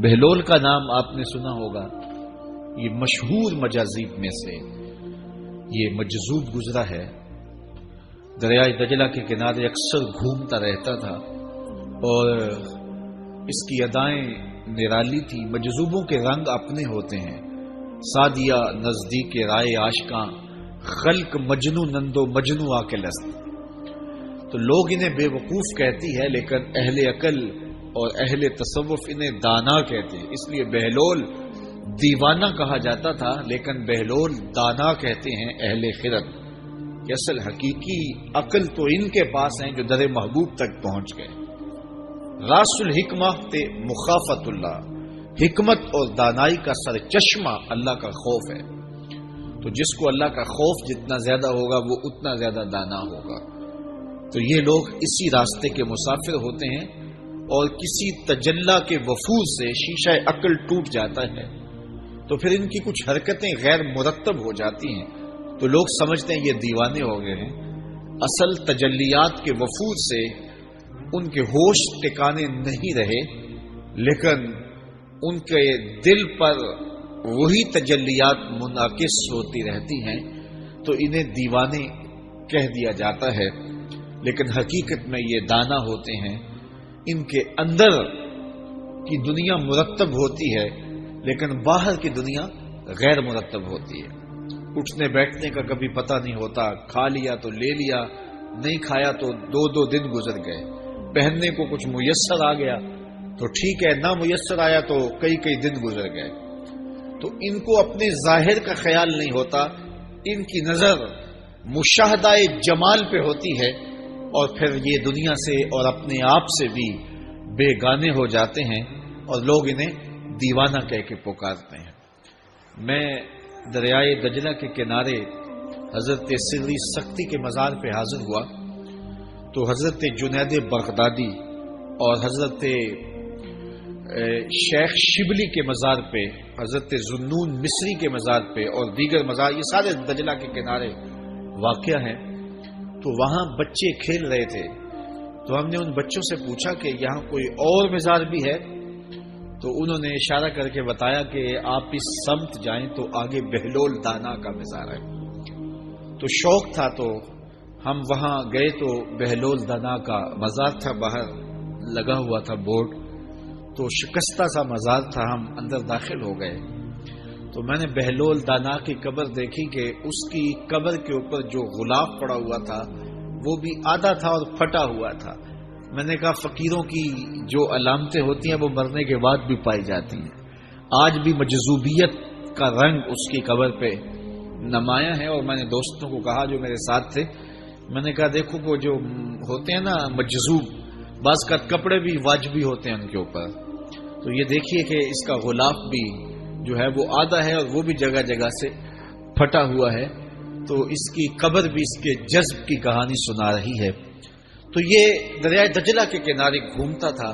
بہلول کا نام آپ نے سنا ہوگا، یہ مشہور مجاذیب میں سے یہ مجذوب گزرا ہے. دریائے دجلہ کے کنارے اکثر گھومتا رہتا تھا اور اس کی ادائیں نرالی تھی. مجذوبوں کے رنگ اپنے ہوتے ہیں. سادیہ نزدیک رائے عاشقاں، خلق مجنو نندو مجنو آ کے لست. تو لوگ انہیں بے وقوف کہتی ہے، لیکن اہل عقل اور اہل تصوف انہیں دانا کہتے ہیں. اس لیے بہلول دیوانہ کہا جاتا تھا، لیکن بہلول دانا کہتے ہیں اہل خرد. کہ اصل حقیقی عقل تو ان کے پاس ہیں جو در محبوب تک پہنچ گئے. راس الحکمہ تے مخافت اللہ، حکمت اور دانائی کا سر چشمہ اللہ کا خوف ہے. تو جس کو اللہ کا خوف جتنا زیادہ ہوگا وہ اتنا زیادہ دانا ہوگا. تو یہ لوگ اسی راستے کے مسافر ہوتے ہیں، اور کسی تجلی کے وفور سے شیشہ عقل ٹوٹ جاتا ہے تو پھر ان کی کچھ حرکتیں غیر مرتب ہو جاتی ہیں، تو لوگ سمجھتے ہیں یہ دیوانے ہو گئے ہیں. اصل تجلیات کے وفور سے ان کے ہوش ٹکانے نہیں رہے، لیکن ان کے دل پر وہی تجلیات منعکس ہوتی رہتی ہیں، تو انہیں دیوانے کہہ دیا جاتا ہے. لیکن حقیقت میں یہ دانا ہوتے ہیں. ان کے اندر کی دنیا مرتب ہوتی ہے، لیکن باہر کی دنیا غیر مرتب ہوتی ہے. اٹھنے بیٹھنے کا کبھی پتہ نہیں ہوتا، کھا لیا تو لے لیا، نہیں کھایا تو دو دن گزر گئے. پہننے کو کچھ میسر آ گیا تو ٹھیک ہے، نہ میسر آیا تو کئی دن گزر گئے. تو ان کو اپنے ظاہر کا خیال نہیں ہوتا، ان کی نظر مشاہدہ جمال پہ ہوتی ہے، اور پھر یہ دنیا سے اور اپنے آپ سے بھی بے گانے ہو جاتے ہیں، اور لوگ انہیں دیوانہ کہہ کے پکارتے ہیں. میں دریائے دجلہ کے کنارے حضرت سری سختی کے مزار پہ حاضر ہوا تو حضرت جنید بغدادی اور حضرت شیخ شبلی کے مزار پہ، حضرت ذوالنون مصری کے مزار پہ اور دیگر مزار، یہ سارے دجلہ کے کنارے واقع ہیں. تو وہاں بچے کھیل رہے تھے، تو ہم نے ان بچوں سے پوچھا کہ یہاں کوئی اور مزار بھی ہے؟ تو انہوں نے اشارہ کر کے بتایا کہ آپ اس سمت جائیں تو آگے بہلول دانا کا مزار ہے. تو شوق تھا تو ہم وہاں گئے تو بہلول دانا کا مزار تھا، باہر لگا ہوا تھا بورڈ، تو شکستہ سا مزار تھا. ہم اندر داخل ہو گئے تو میں نے بہلول دانا کی قبر دیکھی کہ اس کی قبر کے اوپر جو غلاف پڑا ہوا تھا وہ بھی آدھا تھا اور پھٹا ہوا تھا. میں نے کہا فقیروں کی جو علامتیں ہوتی ہیں وہ مرنے کے بعد بھی پائی جاتی ہیں. آج بھی مجذوبیت کا رنگ اس کی قبر پہ نمایاں ہے. اور میں نے دوستوں کو کہا جو میرے ساتھ تھے، میں نے کہا دیکھو وہ جو ہوتے ہیں نا مجذوب، بعض کا کپڑے بھی واجبی ہوتے ہیں ان کے اوپر، تو یہ دیکھیے کہ اس کا غلاف بھی جو ہے وہ آدھا ہے اور وہ بھی جگہ جگہ سے پھٹا ہوا ہے. تو اس کی قبر بھی اس کے جذب کی کہانی سنا رہی ہے. تو یہ دریائے دجلہ کے کنارے گھومتا تھا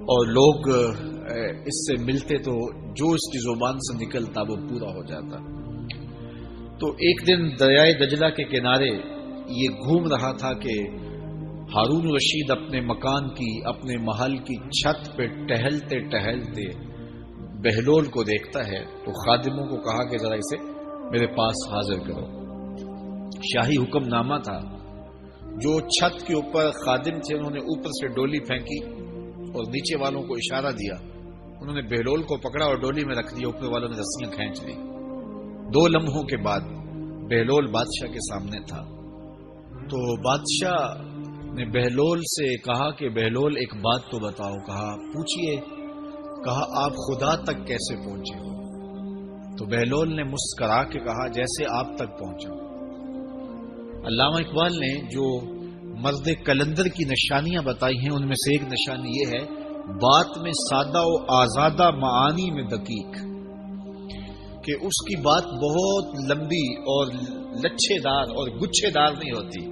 اور لوگ اس سے ملتے تو جو اس کی زبان سے نکلتا وہ پورا ہو جاتا. تو ایک دن دریائے دجلہ کے کنارے یہ گھوم رہا تھا کہ ہارون رشید اپنے مکان کی، اپنے محل کی چھت پہ ٹہلتے ٹہلتے بہلول کو دیکھتا ہے. تو خادموں کو کہا کہ ذرا اسے میرے پاس حاضر کرو. شاہی حکم نامہ تھا. جو چھت کے اوپر خادم تھے انہوں نے اوپر سے ڈولی پھینکی اور نیچے والوں کو اشارہ دیا. انہوں نے بہلول کو پکڑا اور ڈولی میں رکھ دیا. اوپر والوں نے رسیاں کھینچ لی. 2 لمحوں کے بعد بہلول بادشاہ کے سامنے تھا. تو بادشاہ نے بہلول سے کہا کہ بہلول ایک بات تو بتاؤ. کہا پوچھئے. کہا آپ خدا تک کیسے پہنچے ہو؟ تو بہلول نے مسکرا کے کہا جیسے آپ تک پہنچا. علامہ اقبال نے جو مرد کلندر کی نشانیاں بتائی ہیں ان میں سے ایک نشانی یہ ہے، بات میں سادہ و آزادہ معانی میں دقیق، کہ اس کی بات بہت لمبی اور لچھے دار اور گچھے دار نہیں ہوتی،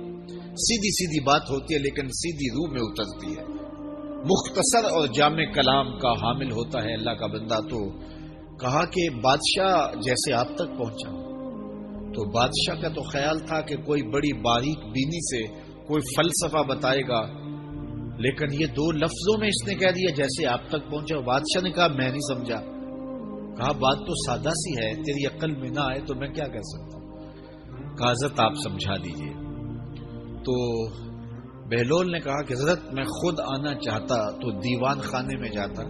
سیدھی سیدھی بات ہوتی ہے لیکن سیدھی روح میں اترتی ہے. مختصر اور جامع کلام کا حامل ہوتا ہے اللہ کا بندہ. تو کہا کہ بادشاہ جیسے آپ تک پہنچا. تو بادشاہ کا تو خیال تھا کہ کوئی بڑی باریک بینی سے کوئی فلسفہ بتائے گا لیکن یہ 2 لفظوں میں اس نے کہہ دیا جیسے آپ تک پہنچا. بادشاہ نے کہا میں نہیں سمجھا. کہا بات تو سادہ سی ہے, تیری عقل میں نہ آئے تو میں کیا کر سکتا ہوں. کہا حضرت آپ سمجھا دیجئے. تو بہلول نے کہا کہ حضرت میں خود آنا چاہتا تو دیوان خانے میں جاتا,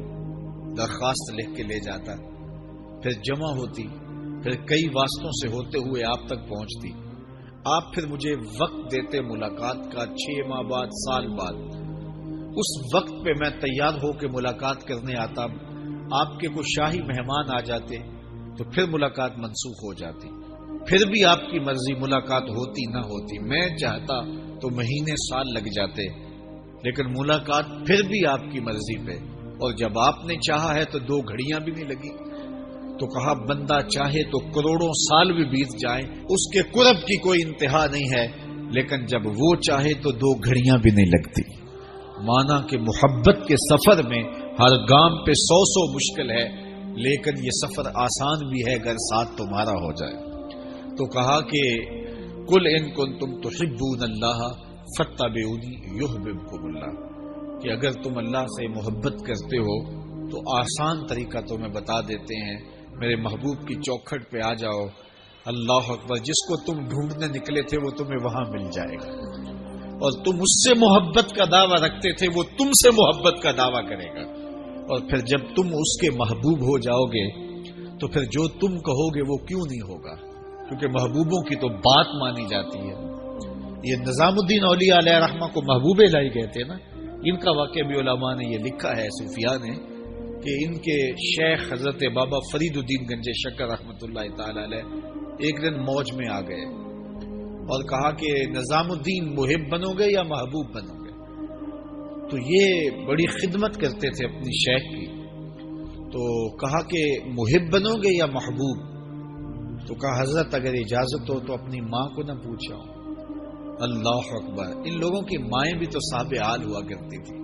درخواست لکھ کے لے جاتا, پھر جمع ہوتی, پھر کئی واسطوں سے ہوتے ہوئے آپ تک پہنچتی. آپ پھر مجھے وقت دیتے ملاقات کا, 6 ماہ بعد, سال بعد. اس وقت پہ میں تیار ہو کے ملاقات کرنے آتا. آپ کے کچھ شاہی مہمان آ جاتے تو پھر ملاقات منسوخ ہو جاتی. پھر بھی آپ کی مرضی, ملاقات ہوتی نہ ہوتی. میں چاہتا تو مہینے سال لگ جاتے, لیکن ملاقات پھر بھی آپ کی مرضی پہ. اور جب آپ نے چاہا ہے تو 2 گھڑیاں بھی نہیں لگی. تو کہا بندہ چاہے تو کروڑوں سال بھی بیت جائیں, اس کے قرب کی کوئی انتہا نہیں ہے, لیکن جب وہ چاہے تو 2 گھڑیاں بھی نہیں لگتی. مانا کہ محبت کے سفر میں ہر گام پہ 100 مشکل ہے, لیکن یہ سفر آسان بھی ہے اگر ساتھ تمہارا ہو جائے. تو کہا کہ قل ان کنتم تحبون اللہ فاتبعونی یحببکم اللہ, کہ اگر تم اللہ سے محبت کرتے ہو تو آسان طریقہ تمہیں بتا دیتے ہیں, میرے محبوب کی چوکھٹ پہ آ جاؤ. اللہ اکبر, جس کو تم ڈھونڈنے نکلے تھے وہ تمہیں وہاں مل جائے گا, اور تم اس سے محبت کا دعویٰ رکھتے تھے وہ تم سے محبت کا دعویٰ کرے گا. اور پھر جب تم اس کے محبوب ہو جاؤ گے تو پھر جو تم کہو گے وہ کیوں نہیں ہوگا, کیونکہ محبوبوں کی تو بات مانی جاتی ہے. یہ نظام الدین اولیاء علیہ رحمہ کو محبوب الہی کہتے ہیں نا. ان کا واقعہ بھی علماء نے یہ لکھا ہے, صوفیاء نے, کہ ان کے شیخ حضرت بابا فرید الدین گنج شکر رحمۃ اللہ تعالی علیہ ایک دن موج میں آ گئے اور کہا کہ نظام الدین محب بنو گے یا محبوب بنو گے. تو یہ بڑی خدمت کرتے تھے اپنی شیخ کی. تو کہا کہ محب بنو گے یا محبوب. تو کہا حضرت اگر اجازت ہو تو اپنی ماں کو نہ پوچھا. اللہ اکبر, ان لوگوں کی مائیں بھی تو صاحب حال ہوا کرتی تھی.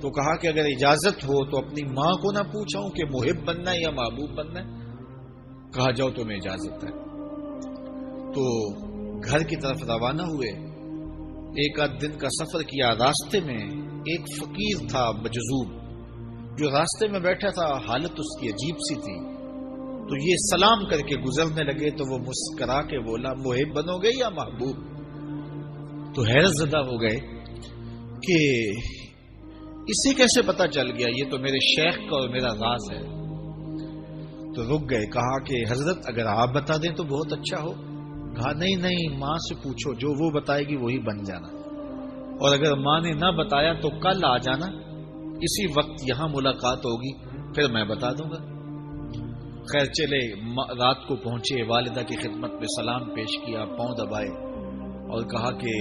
تو کہا کہ اگر اجازت ہو تو اپنی ماں کو نہ پوچھاؤں کہ محب بننا ہے یا محبوب بننا ہے. کہا جاؤ تمہیں اجازت ہے. تو گھر کی طرف روانہ ہوئے. 1 آدھ دن کا سفر کیا. راستے میں ایک فقیر تھا مجذوب, جو راستے میں بیٹھا تھا. حالت اس کی عجیب سی تھی. تو یہ سلام کر کے گزرنے لگے تو وہ مسکرا کے بولا محب بنو گے یا محبوب. تو حیرت زدہ ہو گئے کہ اسے کیسے پتا چل گیا, یہ تو میرے شیخ کا اور میرا راز ہے. تو رک گئے. کہا کہ حضرت اگر آپ بتا دیں تو بہت اچھا ہو. کہا نہیں ماں سے پوچھو, جو وہ بتائے گی وہی بن جانا, اور اگر ماں نے نہ بتایا تو کل آ جانا, اسی وقت یہاں ملاقات ہوگی, پھر میں بتا دوں گا. خیر چلے, رات کو پہنچے, والدہ کی خدمت میں سلام پیش کیا, پاؤں دبائے اور کہا کہ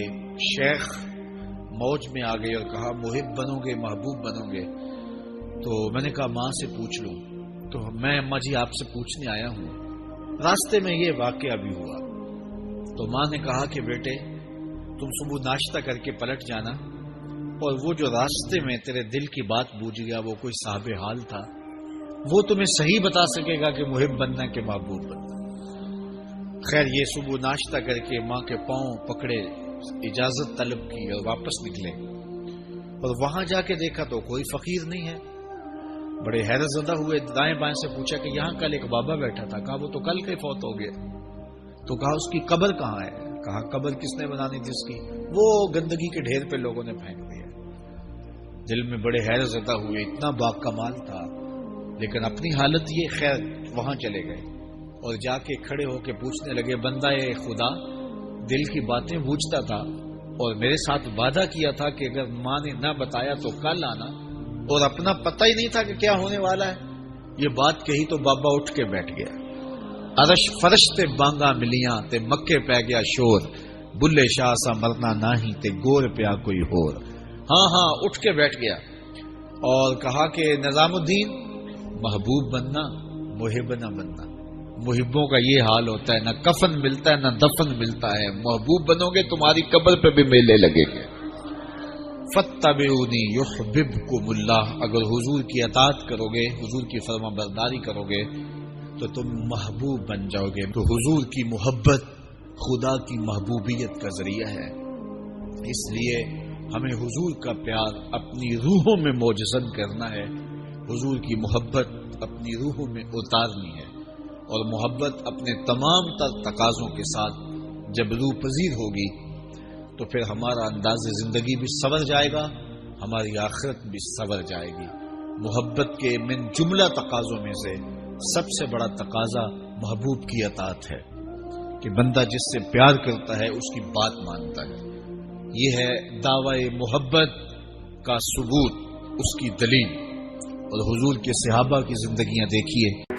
شیخ موج میں آ گئے اور کہا محب بنو گے محبوب بنو گے. تو میں نے کہا ماں سے پوچھ لوں. تو میں اماں جی آپ سے پوچھنے آیا ہوں, راستے میں یہ واقعہ بھی ہوا. تو ماں نے کہا کہ بیٹے تم صبح ناشتہ کر کے پلٹ جانا, اور وہ جو راستے میں تیرے دل کی بات بوجھ گیا وہ کوئی صاحب حال تھا, وہ تمہیں صحیح بتا سکے گا کہ محب بننا کہ محبوب بننا. خیر یہ صبح ناشتہ کر کے ماں کے پاؤں پکڑے, اجازت طلب کی اور واپس نکلے. اور وہاں جا کے دیکھا تو کوئی فقیر نہیں ہے. بڑے حیرت زدہ ہوئے, دائیں بائیں سے پوچھا کہ یہاں کل ایک بابا بیٹھا تھا. کہا وہ تو کل کے فوت ہو گئے. تو کہا اس کی قبر کہاں ہے. کہا قبر کس نے بنانی تھی اس کی, وہ گندگی کے ڈھیر پہ لوگوں نے پھینک دیا. دل میں بڑے حیرت زدہ ہوئے, اتنا با کمال تھا. لیکن اپنی حالت یہ, خیر وہاں چلے گئے اور جا کے کھڑے ہو کے پوچھنے لگے بندہ خدا دل کی باتیں بوجھتا تھا اور میرے ساتھ وعدہ کیا تھا کہ اگر ماں نے نہ بتایا تو کل آنا, اور اپنا پتہ ہی نہیں تھا کہ کیا ہونے والا ہے. یہ بات کہی تو بابا اٹھ کے بیٹھ گیا. عرش فرش تے بانگا ملیاں تے مکے پہ گیا شور, بلے شاہ سا مرنا نہیں تے گور پیا کوئی ہور. ہاں اٹھ کے بیٹھ گیا اور کہا کہ نظام الدین محبوب بننا محب نہ بننا. محبوں کا یہ حال ہوتا ہے, نہ کفن ملتا ہے نہ دفن ملتا ہے. محبوب بنو گے تمہاری قبر پہ بھی میلے لگے گے. فاتبعونی یحببکم اللہ, اگر حضور کی اطاعت کرو گے, حضور کی فرما برداری کرو گے تو تم محبوب بن جاؤ گے. تو حضور کی محبت خدا کی محبوبیت کا ذریعہ ہے. اس لیے ہمیں حضور کا پیار اپنی روحوں میں موجزن کرنا ہے، حضور کی محبت اپنی روحوں میں اتارنی ہے، اور محبت اپنے تمام تر تقاضوں کے ساتھ جب روح پذیر ہوگی تو پھر ہمارا انداز زندگی بھی سنور جائے گا، ہماری آخرت بھی سنور جائے گی۔ محبت کے من جملہ تقاضوں میں سے سب سے بڑا تقاضا محبوب کی اطاعت ہے کہ بندہ جس سے پیار کرتا ہے اس کی بات مانتا ہے۔ یہ ہے دعوی محبت کا ثبوت، اس کی دلیل۔ اور حضور کے صحابہ کی زندگیاں دیکھیے۔